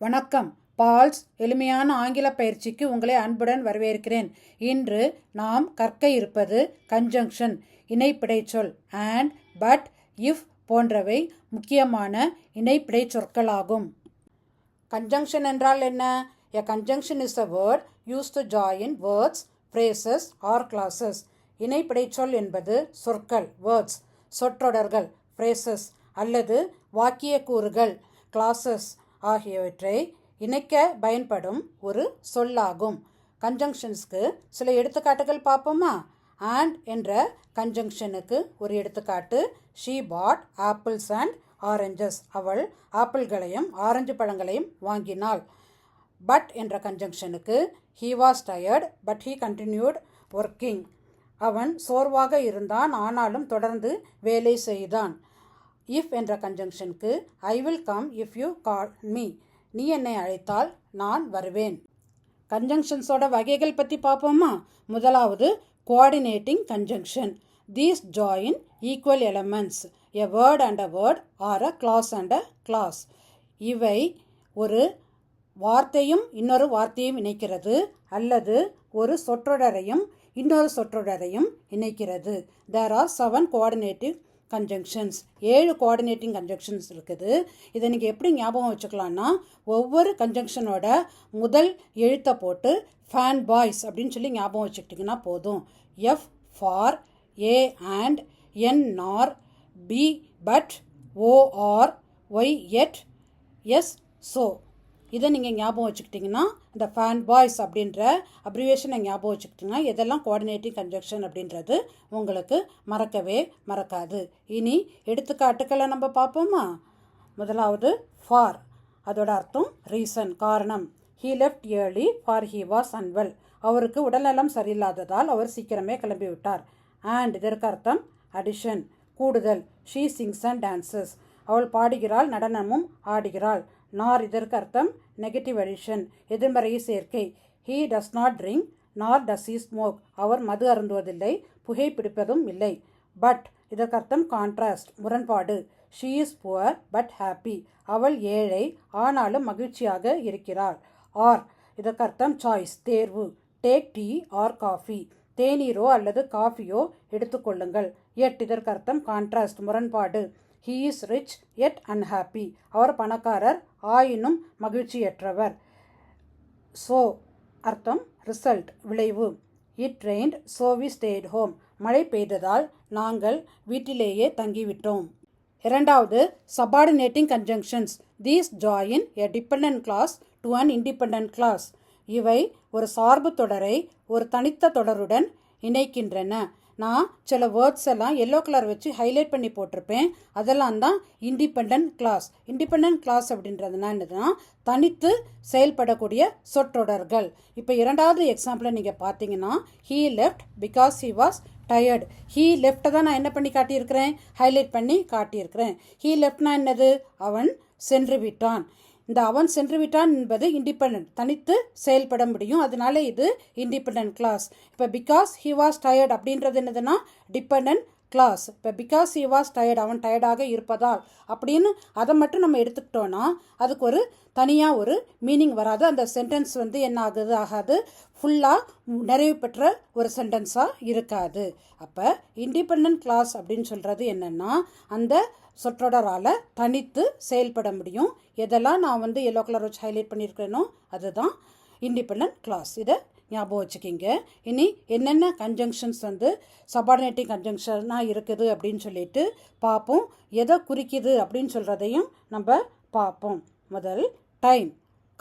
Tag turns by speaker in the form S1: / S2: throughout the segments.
S1: வணக்கம். பால்ஸ் எளிமையான ஆங்கில பயிற்சிக்கு உங்களை அன்புடன் வரவேற்கிறேன். இன்று நாம் கற்க இருப்பது கன்ஜங்ஷன், இணைப்பிடைச்சொல். அண்ட், பட், இஃப் போன்றவை முக்கியமான இணைப்பிடை சொற்களாகும். கன்ஜங்ஷன் என்றால் என்ன? A conjunction is a word used to join words, phrases or clauses. இணைப்பிடைச்சொல் என்பது சொற்கள், words, சொற்றொடர்கள், phrases அல்லது வாக்கியக்கூறுகள், clauses ஆகியவற்றை இணைக்க பயன்படும் ஒரு சொல்லாகும். கன்ஜங்ஷன்ஸ்க்கு சில எடுத்துக்காட்டுகள் பார்ப்போமா? அண்ட் என்ற கன்ஜங்ஷனுக்கு ஒரு எடுத்துக்காட்டு, she bought apples and oranges. அவள் ஆப்பிள்களையும் ஆரஞ்சு பழங்களையும் வாங்கினாள். பட் என்ற கன்ஜங்ஷனுக்கு he was tired but he continued working. அவன் சோர்வாக இருந்தான், ஆனாலும் தொடர்ந்து வேலை செய்தான். இஃப் என்ற கன்ஜங்ஷனுக்கு I will come if you call me. நீ என்னை அழைத்தால் நான் வருவேன். கன்ஜங்ஷன்ஸோட வகைகள் பற்றி பார்ப்போமா? முதலாவது coordinating conjunction. These join equal elements, a word and a word or a clause and a clause. இவை ஒரு வார்த்தையும் இன்னொரு வார்த்தையும் இணைக்கிறது அல்லது ஒரு சொற்றொடரையும் இன்னொரு சொற்றொடரையும் இணைக்கிறது. There are 7 coordinating conjunctions. 7 coordinating conjunctions இருக்குது. இதை நீங்கள் எப்படி ஞாபகம் வச்சுக்கலான்னா, ஒவ்வொரு கன்ஜங்ஷனோட முதல் எழுத்தை போட்டு ஃபேன் பாய்ஸ் அப்படின்னு சொல்லி ஞாபகம் வச்சுக்கிட்டிங்கன்னா போதும். F for, A and, N nor, B but, O or, Y yet, S so. இதை நீங்கள் ஞாபகம் வச்சுக்கிட்டிங்கன்னா, இந்த ஃபேன் பாய்ஸ் அப்படின்ற அப்ரிவேஷனை ஞாபகம் வச்சுக்கிட்டிங்கன்னா எதெல்லாம் கோஆர்டினேட்டிங் கன்ஜங்ஷன் அப்படின்றது உங்களுக்கு மறக்கவே மறக்காது. இனி எடுத்துக்காட்டுக்களை நம்ம பார்ப்போமா? முதலாவது ஃபார், அதோட அர்த்தம் ரீசன், காரணம். he left early for he was unwell. அவருக்கு உடல்நலம் சரியில்லாததால் அவர் சீக்கிரமே கிளம்பிவிட்டார். அண்ட் இதற்கு அர்த்தம் அடிஷன், கூடுதல். she sings and dances. அவள் பாடுகிறாள், நடனமும் ஆடுகிறாள். நார் இதற்கு அர்த்தம் நெகட்டிவ் அடிஷன், எதிர்மறை சேர்க்கை. he does not drink nor does he smoke. அவர் மது அருந்துவதில்லை, புகைப்பிடிப்பதும் இல்லை. பட் இதற்கு அர்த்தம் கான்ட்ராஸ்ட், முரண்பாடு. she is poor but happy. அவள் ஏழை, ஆனாலும் மகிழ்ச்சியாக இருக்கிறாள். ஆர் இதற்கு அர்த்தம் சாய்ஸ், தேர்வு. Take tea or coffee. தேநீரோ அல்லது காஃபியோ எடுத்துக்கொள்ளுங்கள். எட் இதற்கு அர்த்தம் கான்ட்ராஸ்ட், முரண்பாடு. he is rich yet unhappy. அவர் பணக்காரர், ஆயினும் மகிழ்ச்சியற்றவர். ஸோ அர்த்தம் ரிசல்ட், விளைவு. It rained so we stayed home. மழை பெய்ததால் நாங்கள் வீட்டிலேயே தங்கிவிட்டோம். இரண்டாவது subordinating conjunctions. These join a dependent clause to an independent clause. இவை ஒரு சார்பு தொடரை ஒரு தனித்த தொடருடன் இணைக்கின்றன. நான் சில வேர்ட்ஸ் எல்லாம் எல்லோ கலர் வச்சு ஹைலைட் பண்ணி போட்டிருப்பேன். அதெல்லாம் தான் இண்டிபெண்டன்ட் கிளாஸ். இண்டிபெண்டன்ட் கிளாஸ் அப்படின்றதுனா என்னதுன்னா, தனித்து செயல்படக்கூடிய சொற்றொடர்கள். இப்போ இரண்டாவது எக்ஸாம்பிளை நீங்கள் பார்த்தீங்கன்னா, he left because he was tired. he left தான் நான் என்ன பண்ணி காட்டியிருக்கிறேன், ஹைலைட் பண்ணி காட்டியிருக்கிறேன். he leftனா என்னது, அவன் சென்று விட்டான். இந்த அவன் சென்று விட்டான் என்பது இண்டிபெண்ட், தனித்து செயல்பட முடியும். அதனால இது இண்டிபெண்ட் கிளாஸ். இப்போ பிகாஸ் ஹி வாஸ் டயர்ட் அப்படின்றது என்னதுன்னா டிபெண்ட் கிளாஸ். இப்போ பிகாஸ் ஹி வாஸ் டயர்ட், அவன் டயர்டாக இருப்பதால் அப்படின்னு அதை மட்டும் நம்ம எடுத்துக்கிட்டோன்னா அதுக்கு ஒரு தனியாக ஒரு மீனிங் வராது. அந்த சென்டென்ஸ் என்ன ஆகாது, ஃபுல்லாக நிறைவு பெற்ற ஒரு சென்டென்ஸாக இருக்காது. அப்போ இண்டிபெண்ட் கிளாஸ் அப்படின்னு சொல்கிறது என்னென்னா, அந்த சொற்றொடரால் தனித்து செயல்பட முடியும். எதெல்லாம் நான் எல்லோ கலர் வச்சு ஹைலைட் பண்ணியிருக்கிறேனோ அதுதான் இண்டிபெண்ட் கிளாஸ். இதை ஞாபகம் வச்சுக்கிங்க. இனி என்னென்ன கன்ஜங்ஷன்ஸ் சபார்டினேட்டிங் கன்ஜங்ஷனாக இருக்குது அப்படின்னு சொல்லிட்டு பார்ப்போம். எதை குறிக்குது அப்படின்னு சொல்கிறதையும் நம்ம பார்ப்போம். முதல் டைம்,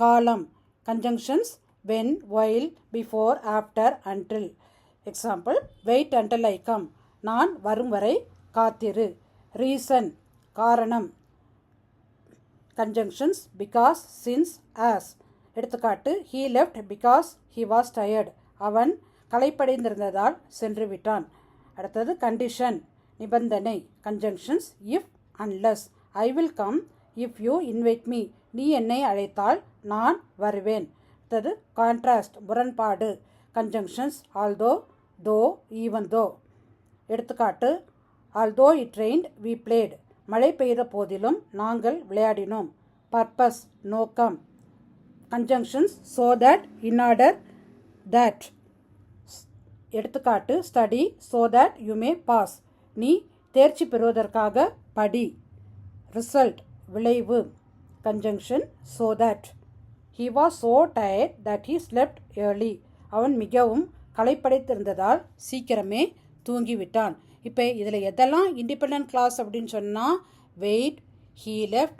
S1: காலம். Conjunctions when, while, before, after, until. Example, wait until I come. நான் வரும் வரை காத்திரு. ரீசன், காரணம். Conjunctions because, since, as. எடுத்துக்காட்டு, he left because he was tired. அவன் களைப்படைந்திருந்ததால் சென்று விட்டான். அடுத்தது கண்டிஷன், நிபந்தனை. Conjunctions if, unless. I will come if you invite me. நீ என்னை அழைத்தால் நான் வருவேன். அடுத்தது கான்ட்ராஸ்ட், முரண்பாடு. Conjunctions although, though, even though. எடுத்துக்காட்டு, although it rained we played. மழை பெய்த போதிலும் நாங்கள் விளையாடினோம். பர்பஸ், நோக்கம். conjunctions so that, in order that. எடுத்துக்காட்டு study so that you may pass. நீ தேர்ச்சி பெறுவதற்காக படி. result விளைவு. conjunction so that. He was so tired that he slept early. அவன் மிகவும் களைப்படைத்திருந்ததால் சீக்கிரமே தூங்கிவிட்டான். இப்போ இதில் எதெல்லாம் இண்டிபெண்டன்ட் கிளாஸ் அப்படின்னு சொன்னால் wait, he left,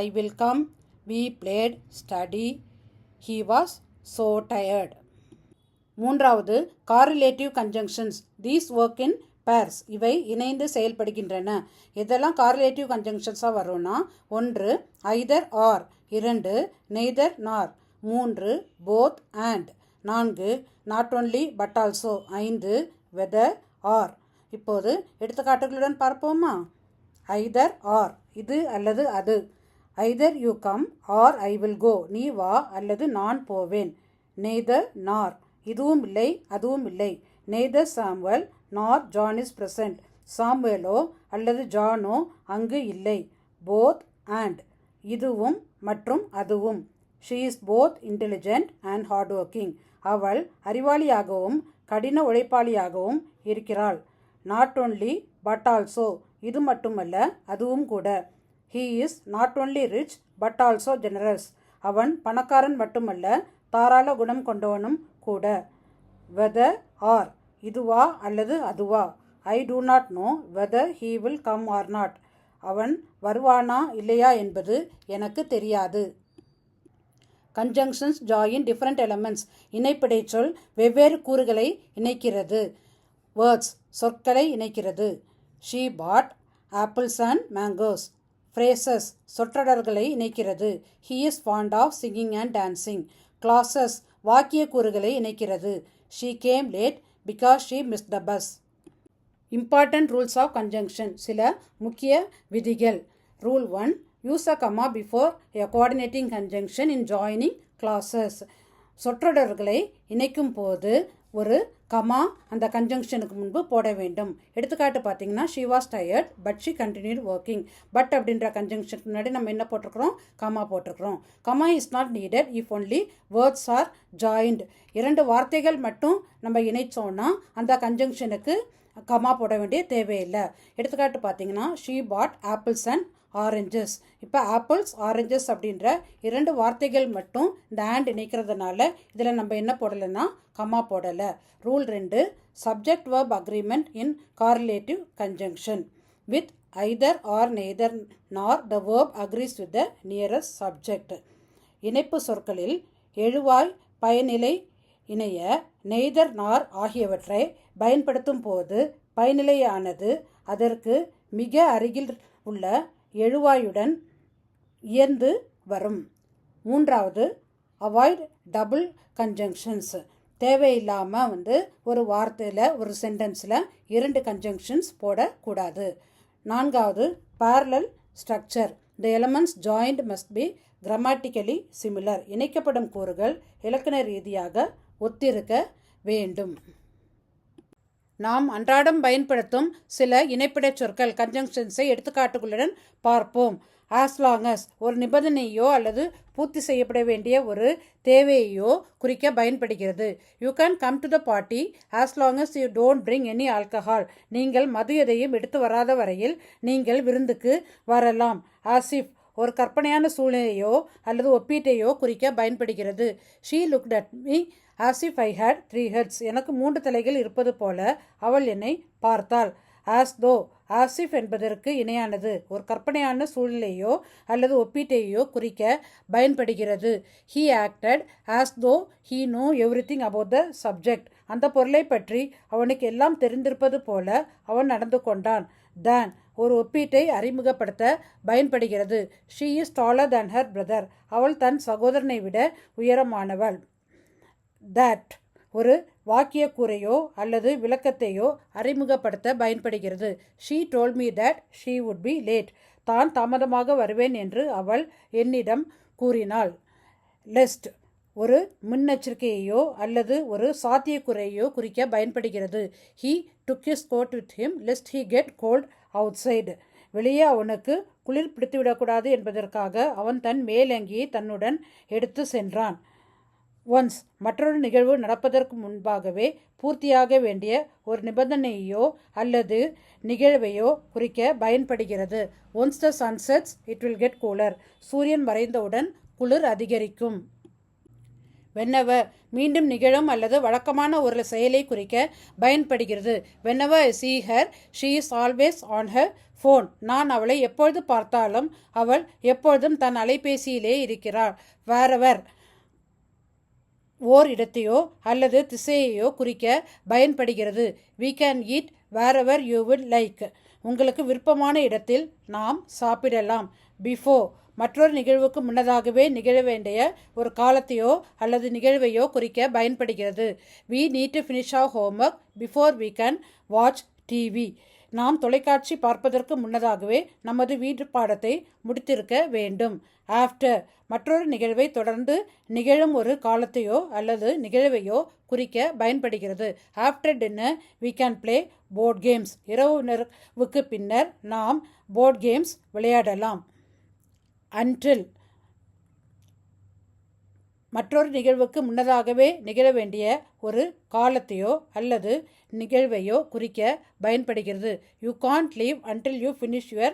S1: I will come, we played, study, he was so tired. மூன்றாவது correlative conjunctions. These work in pairs. இவை இணைந்து செயல்படுகின்றன. எதெல்லாம் correlative conjunctionsஆக வரும்னா 1 either or, 2 neither nor, 3 both and, 4 not only but also, 5 whether or. இப்போது எடுத்துக்காட்டுகளுடன் பார்ப்போமா? either or இது அல்லது அது. either you come or I will go. நீ வா அல்லது நான் போவேன். neither nor இதுவும் இல்லை அதுவும் இல்லை. neither Samuel nor John is present. சாமுவேலோ அல்லது ஜானோ அங்கு இல்லை. both and இதுவும் மற்றும் அதுவும். she is both intelligent and hardworking. அவள் அறிவாளியாகவும் கடின உழைப்பாளியாகவும் இருக்கிறாள். not only but also இது மட்டுமல்ல அதுவும் கூட. he is not only rich but also generous. அவன் பணக்காரன் மட்டுமல்ல தாராள குணம் கொண்டவனும் கூட. whether or இதுவா அல்லது அதுவா. I do not know whether he will come or not. அவன் வருவானா இல்லையா என்பது எனக்கு தெரியாது. conjunctions join different elements. இணைப்பிடை சொல் வெவ்வேறு கூறுகளை இணைக்கிறது. words சொற்களை இணைக்கிறது. she bought apples and mangoes. phrases சொற்றொடர்களை இணைக்கிறது. he is fond of singing and dancing. clauses வாக்கிய கூறுகளை இணைக்கிறது. she came late because she missed the bus. important rules of conjunction. சில முக்கிய விதிகள். rule 1 use a comma before a coordinating conjunction in joining clauses. சொற்றொடர்களை இணைக்கும் போது ஒரு comma அந்த கன்ஜங்ஷனுக்கு முன்பு போட வேண்டும். எடுத்துக்காட்டு பார்த்தீங்கன்னா she was tired but she continued working. but அப்படின்ற கன்ஜங்ஷனுக்கு முன்னாடி நம்ம என்ன போட்டிருக்கிறோம்? கமா போட்டிருக்கிறோம். Comma is not needed if only words are joined. 2 வார்த்தைகள் மட்டும் நம்ம இணைச்சோன்னா அந்த கன்ஜங்ஷனுக்கு கமா போட வேண்டிய தேவையில்லை. எடுத்துக்காட்டு பார்த்தீங்கன்னா she bought apples and oranges. இப்போ ஆப்பிள்ஸ் ஆரஞ்சஸ் அப்படின்ற 2 வார்த்தைகள் மட்டும் இந்த and இணைக்கிறதுனால இதில் நம்ம என்ன போடலைன்னா கமா போடலை. Rule 2 subject verb agreement in correlative conjunction. with either or neither nor the verb agrees with the nearest subject. இணைப்பு சொற்களில் எழுவாய் பயனிலை இணைய neither nor ஆகியவற்றை பயன்படுத்தும் போது பயனிலையானது அதற்கு மிக அருகில் உள்ள எழுவாயுடன் இயந்து வரும். மூன்றாவது அவாய்ட் டபுள் கன்ஜங்ஷன்ஸ். தேவையில்லாமல் ஒரு வார்த்தையில் ஒரு சென்டென்ஸில் 2 கன்ஜங்ஷன்ஸ் போடக்கூடாது. நான்காவது parallel structure. the elements joined must be grammatically similar. இணைக்கப்படும் கூறுகள் இலக்கண ரீதியாக ஒத்திருக்க வேண்டும். நாம் அன்றாடம் பயன்படுத்தும் சில இணைப்பிடச் சொற்கள் கன்ஜங்ஷன்ஸை எடுத்துக்காட்டுகளுடன் பார்ப்போம். as long as ஒரு நிபந்தனையோ அல்லது பூர்த்தி செய்யப்பட வேண்டிய ஒரு தேவையோ குறிக்க பயன்படுகிறது. you can come to the party as long as you don't bring any alcohol. நீங்கள் மது எதையும் எடுத்து வராத வரையில் நீங்கள் விருந்துக்கு வரலாம். as if ஒரு கற்பனையான சூழ்நிலையோ அல்லது ஒப்பீட்டையோ குறிக்க பயன்படுகிறது. she looked at me as if I had 3 heads. எனக்கு 3 தலைகள் இருப்பது போல அவள் என்னை பார்த்தாள். as though as if என்பதற்கு இணையானது ஒரு கற்பனையான சூழ்நிலையோ அல்லது ஒப்பீட்டையோ குறிக்க பயன்படுகிறது. he acted as though he knew everything about the subject. அந்த பொருளை பற்றி அவனுக்கு எல்லாம் தெரிந்திருப்பது போல அவன் நடந்து கொண்டான். than ஒரு ஒப்பீட்டை அறிமுகப்படுத்த பயன்படுகிறது. she is taller than her brother. அவள் தன் சகோதரனை விட உயரமானவள். that ஒரு வாக்கிய கூரையோ அல்லது விளக்கத்தையோ அறிமுகப்படுத்த பயன்படுகிறது. she told me that she would be late. தான் தாமதமாக வருவேன் என்று அவள் என்னிடம் கூறினாள். lest ஒரு முன்னெச்சரிக்கையோ அல்லது ஒரு சாத்தியக்குறையோ குறிக்க பயன்படுகிறது. he took his coat with him lest he get cold outside. வெளியே அவனுக்கு குளிர் பிடித்துவிடக்கூடாது என்பதற்காக அவன் தன் மேலங்கியை தன்னுடன் எடுத்து சென்றான். ஒன்ஸ் மற்றொரு நிகழ்வு நடப்பதற்கு முன்பாகவே பூர்த்தியாக வேண்டிய ஒரு நிபந்தனையோ அல்லது நிகழ்வையோ குறிக்க பயன்படுகிறது. Once the sun sets it will get cooler. சூரியன் மறைந்தவுடன் குளிர் அதிகரிக்கும். வென்னவர் மீண்டும் நிகழும் அல்லது வழக்கமான ஒரு செயலை குறிக்க பயன்படுகிறது. Whenever I see her, she is always on her phone. நான் அவளை எப்பொழுது பார்த்தாலும் அவள் எப்பொழுதும் தன் அலைபேசியிலே இருக்கிறாள். wherever ஓர் இடத்தையோ அல்லது திசையையோ குறிக்க பயன்படுகிறது. we can eat wherever you would like. உங்களுக்கு விருப்பமான இடத்தில் நாம் சாப்பிடலாம். before மற்றொரு நிகழ்வுக்கு முன்னதாகவே நிகழ வேண்டிய ஒரு காலத்தையோ அல்லது நிகழ்வையோ குறிக்க பயன்படுகிறது. we need to finish our homework before we can watch TV. நாம் தொலைக்காட்சி பார்ப்பதற்கு முன்னதாகவே நமது வீட்டு பாடத்தை முடித்திருக்க வேண்டும். ஆஃப்டர் மற்றொரு நிகழ்வை தொடர்ந்து நிகழும் ஒரு காலத்தையோ அல்லது நிகழ்வையோ குறிக்க பயன்படுகிறது. After dinner we can play board games. இரவு உணவுக்கு பின்னர் நாம் போர்ட் கேம்ஸ் விளையாடலாம். until மற்றொரு நிகழ்வுக்கு முன்னதாகவே நிகழ வேண்டிய ஒரு காலத்தையோ அல்லது நிகழ்வையோ குறிக்க பயன்படுகிறது. You can't leave until you finish your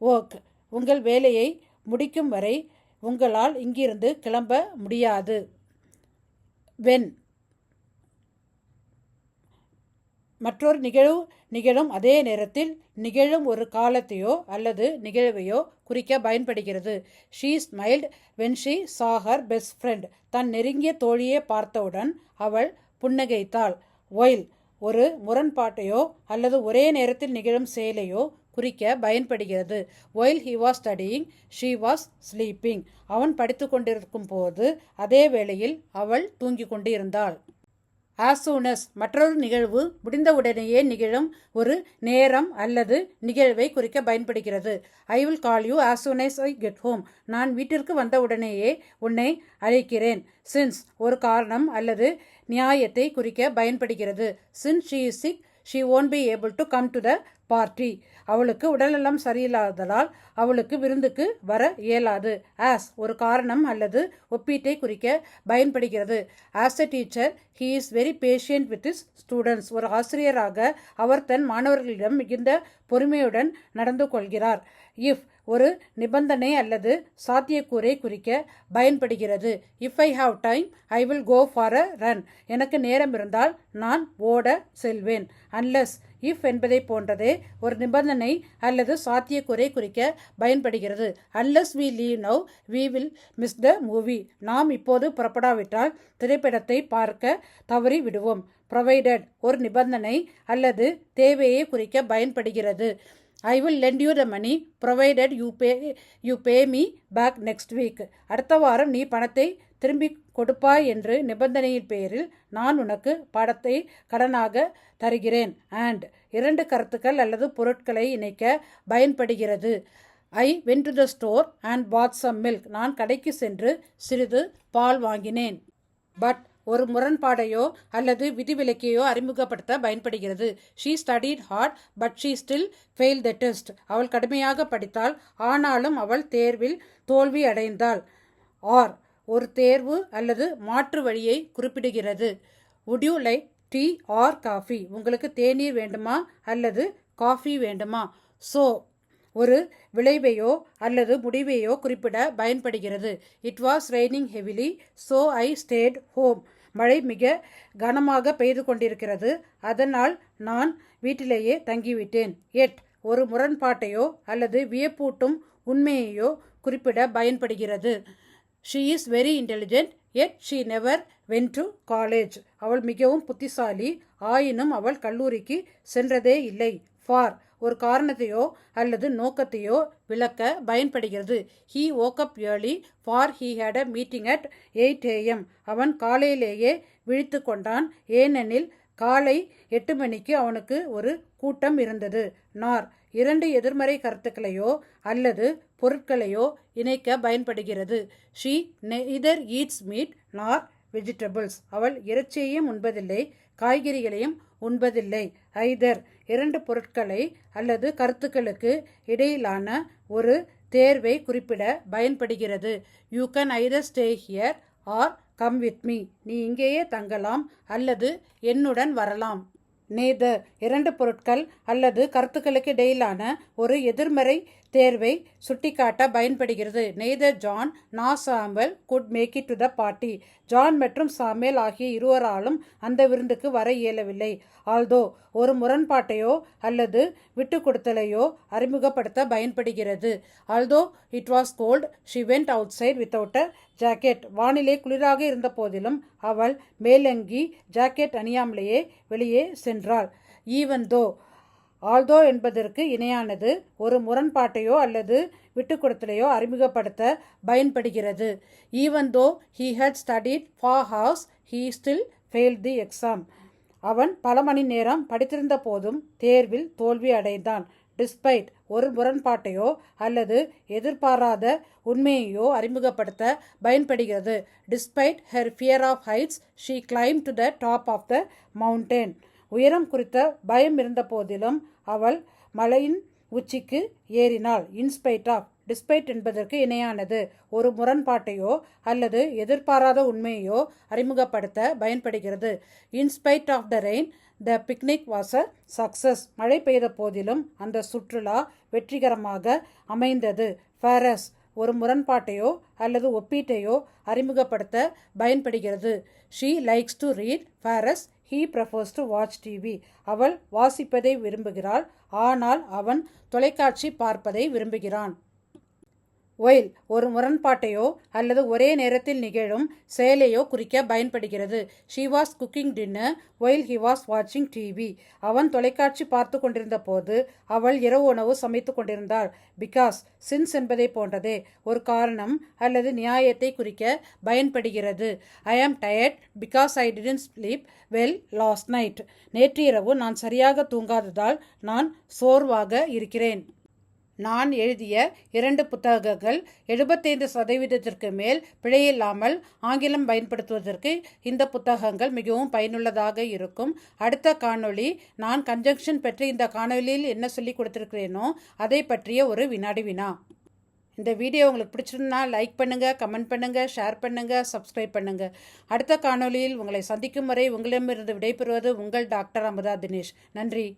S1: work. உங்கள் வேலையை முடிக்கும் வரை உங்களால் இங்கிருந்து கிளம்ப முடியாது. when மற்றொரு நிகழ்வு நிகழும் அதே நேரத்தில் நிகழும் ஒரு காலத்தையோ அல்லது நிகழ்வையோ குறிக்க பயன்படுகிறது. she smiled when she saw her best friend. தன் நெருங்கிய தோழியை பார்த்தவுடன் அவள் புன்னகைத்தாள். while ஒரு முரண்பாட்டையோ அல்லது ஒரே நேரத்தில் நிகழும் செயலையோ குறிக்க பயன்படுகிறது. while he was studying, she was sleeping. அவன் படித்து கொண்டிருக்கும் போது அதே வேளையில் அவள் தூங்கிக் கொண்டிருந்தாள். as soon as மற்றொரு நிகழ்வு முடிந்தவுடனேயே நிகழும் ஒரு நேரம் அல்லது நிகழ்வை குறிக்க பயன்படுகிறது. I will call you as soon as I get home. நான் வீட்டிற்கு வந்தவுடனேயே உன்னை அழைக்கிறேன். since ஒரு காரணம் அல்லது நியாயத்தை குறிக்க பயன்படுகிறது. since she is sick, she won't be able to come to the party. அவளுக்கு உடல்நலம் சரியில்லாததால் அவளுக்கு விருந்துக்கு வர இயலாது. as ஒரு காரணம் அல்லது ஒப்பீட்டை குறிக்க பயன்படுகிறது. as a teacher, he is very patient with his students. ஒரு ஆசிரியராக அவர் தன் மாணவர்களிடம் மிகுந்த பொறுமையுடன் நடந்து கொள்கிறார். if ஒரு நிபந்தனை அல்லது சாத்தியக்கூறை குறிக்க பயன்படுகிறது. if I have time, I will go for a run. எனக்கு நேரம் இருந்தால் நான் ஓட செல்வேன். unless if என்பதை போன்றதே ஒரு நிபந்தனை அல்லது சாத்தியக்கூறை குறிக்க பயன்படுகிறது. unless we leave now, we will miss the movie. நாம் இப்போது புறப்படாவிட்டால் திரைப்படத்தை பார்க்க தவறி விடுவோம். provided ஒரு நிபந்தனை அல்லது தேவையை குறிக்க பயன்படுகிறது. I will lend you the money provided you pay me back next week. அடுத்த வாரம் நீ பணத்தை திரும்பி கொடுப்பாய் என்று நிபந்தனையின் பெயரில் நான் உனக்கு பணத்தை கடனாக தருகிறேன். and இரண்டு கருத்துக்கள் அல்லது பொருட்களை இணைக்க பயன்படுகிறது. I went to the store and bought some milk. நான் கடைக்கு சென்று சிறிது பால் வாங்கினேன். but ஒரு முரண்பாடையோ அல்லது விதிவிலக்கையோ அறிமுகப்படுத்த பயன்படுகிறது. she studied hard but she still failed the test. அவள் கடுமையாக படித்தாள் ஆனாலும் அவள் தேர்வில் தோல்வி அடைந்தாள். or ஒரு தேர்வு அல்லது மாற்று வழியை குறிப்பிடுகிறது. would you like tea or coffee? உங்களுக்கு தேநீர் வேண்டுமா அல்லது காஃபி வேண்டுமா? so ஒரு விளைவையோ அல்லது முடிவையோ குறிப்பிட பயன்படுகிறது. it was raining heavily, so I stayed home. மழை மிக கனமாக பெய்து கொண்டிருக்கிறது, அதனால் நான் வீட்டிலேயே தங்கிவிட்டேன். yet ஒரு முரண்பாட்டையோ அல்லது வியப்பூட்டும் உண்மையையோ குறிப்பிட பயன்படுகிறது. she is very intelligent, yet she never went to college. அவள் மிகவும் புத்திசாலி, ஆயினும் அவள் கல்லூரிக்கு சென்றதே இல்லை. for ஒரு காரணத்தையோ அல்லது நோக்கத்தையோ விளக்க பயன்படுகிறது. he woke up early for he had a meeting at 8 a.m. அவன் காலையிலேயே விழித்து கொண்டான் ஏனெனில் காலை 8 மணிக்கு அவனுக்கு ஒரு கூட்டம் இருந்தது. nor இரண்டு எதிர்மறை கருத்துக்களையோ அல்லது பொருட்களையோ இணைக்க பயன்படுகிறது. she neither eats meat nor vegetables. அவள் இறைச்சியையும் உண்பதில்லை காய்கறிகளையும் உண்பதில்லை. ஐதர் இரண்டு பொருட்களை அல்லது கருத்துக்களுக்கு இடையிலான ஒரு தேர்வை குறிப்பிட பயன்படுகிறது. You can either stay here or come with me. நீ இங்கேயே தங்கலாம் அல்லது என்னுடன் வரலாம். நேதர் இரண்டு பொருட்கள் அல்லது கருத்துக்களுக்கு இடையிலான ஒரு எதிர்மறை தேர்வை சுட்டிக்காட்ட பயன்படுகிறது. Neither John nor Samuel could make it to the party. John மற்றும் சாமுவேல் ஆகிய இருவராலும் அந்த விருந்துக்கு வர இயலவில்லை. ஆல்தோ ஒரு முரண்பாட்டையோ அல்லது விட்டு கொடுத்தலையோ அறிமுகப்படுத்த பயன்படுகிறது. Although it was cold she went outside without a jacket. வானிலை குளிராக இருந்த போதிலும் அவள் மேலங்கி ஜாக்கெட் அணியாமலேயே வெளியே சென்றாள். ஈவன் தோ ஆல்தோ என்பதற்கு இணையானது ஒரு முரண்பாட்டையோ அல்லது விட்டுக்கொடுத்தலையோ அறிமுகப்படுத்த பயன்படுகிறது. Even though he had studied for hours he still failed the exam. அவன் பல மணி நேரம் படித்திருந்த போதும் தேர்வில் தோல்வி அடைந்தான். டிஸ்பைட் ஒரு முரண்பாட்டையோ அல்லது எதிர்பாராத உண்மையையோ அறிமுகப்படுத்த பயன்படுகிறது. Despite her fear of heights she climb to the top of the mountain. உயரம் குறித்த பயம் இருந்த போதிலும் அவள் மலையின் உச்சிக்கு ஏறினாள். இன்ஸ்பைட் ஆஃப் டிஸ்பைட் என்பதற்கு இணையானது ஒரு முரண்பாட்டையோ அல்லது எதிர்பாராத உண்மையோ அறிமுகப்படுத்த பயன்படுகிறது. In spite of the rain the picnic was a success. மழை பெய்த போதிலும் அந்த சுற்றுலா வெற்றிகரமாக அமைந்தது. ஃபேரஸ் ஒரு முரண்பாட்டையோ அல்லது ஒப்பீட்டையோ அறிமுகப்படுத்த பயன்படுகிறது. She likes to read whereas he prefers to watch TV. அவள் வாசிப்பதை விரும்புகிறாள், ஆனால் அவன் தொலைக்காட்சி பார்ப்பதை விரும்புகிறான். ஒயில் ஒரு முரண்பாட்டையோ அல்லது ஒரே நேரத்தில் நிகழும் செயலையோ குறிக்க பயன்படுகிறது. She was cooking dinner while he was வாட்சிங் டிவி. அவன் தொலைக்காட்சி பார்த்து கொண்டிருந்த போது அவள் இரவு உணவு சமைத்து கொண்டிருந்தாள். பிகாஸ் சின்ஸ் என்பதை போன்றதே ஒரு காரணம் அல்லது நியாயத்தை குறிக்க பயன்படுகிறது. ஐ ஆம் tired because I didn't sleep well last night. நேற்று இரவு நான் சரியாக தூங்காததால் நான் சோர்வாக இருக்கிறேன். நான் எழுதிய 2 புத்தகங்கள் 75% மேல் பிழையில்லாமல் ஆங்கிலம் பயன்படுத்துவதற்கு இந்த புத்தகங்கள் மிகவும் பயனுள்ளதாக இருக்கும். அடுத்த காணொளி நான் கன்ஜங்ஷன் பற்றி இந்த காணொளியில் என்ன சொல்லி கொடுத்துருக்கிறேனோ அதை பற்றிய ஒரு வினாடி வினா. இந்த வீடியோ உங்களுக்கு பிடிச்சிருந்தா லைக் பண்ணுங்கள், கமெண்ட் பண்ணுங்கள், ஷேர் பண்ணுங்கள், சப்ஸ்கிரைப் பண்ணுங்கள். அடுத்த காணொளியில் உங்களை சந்திக்கும் வரை உங்களிடமிருந்து விடைபெறுவது உங்கள் டாக்டர் அமுதா தினேஷ். நன்றி.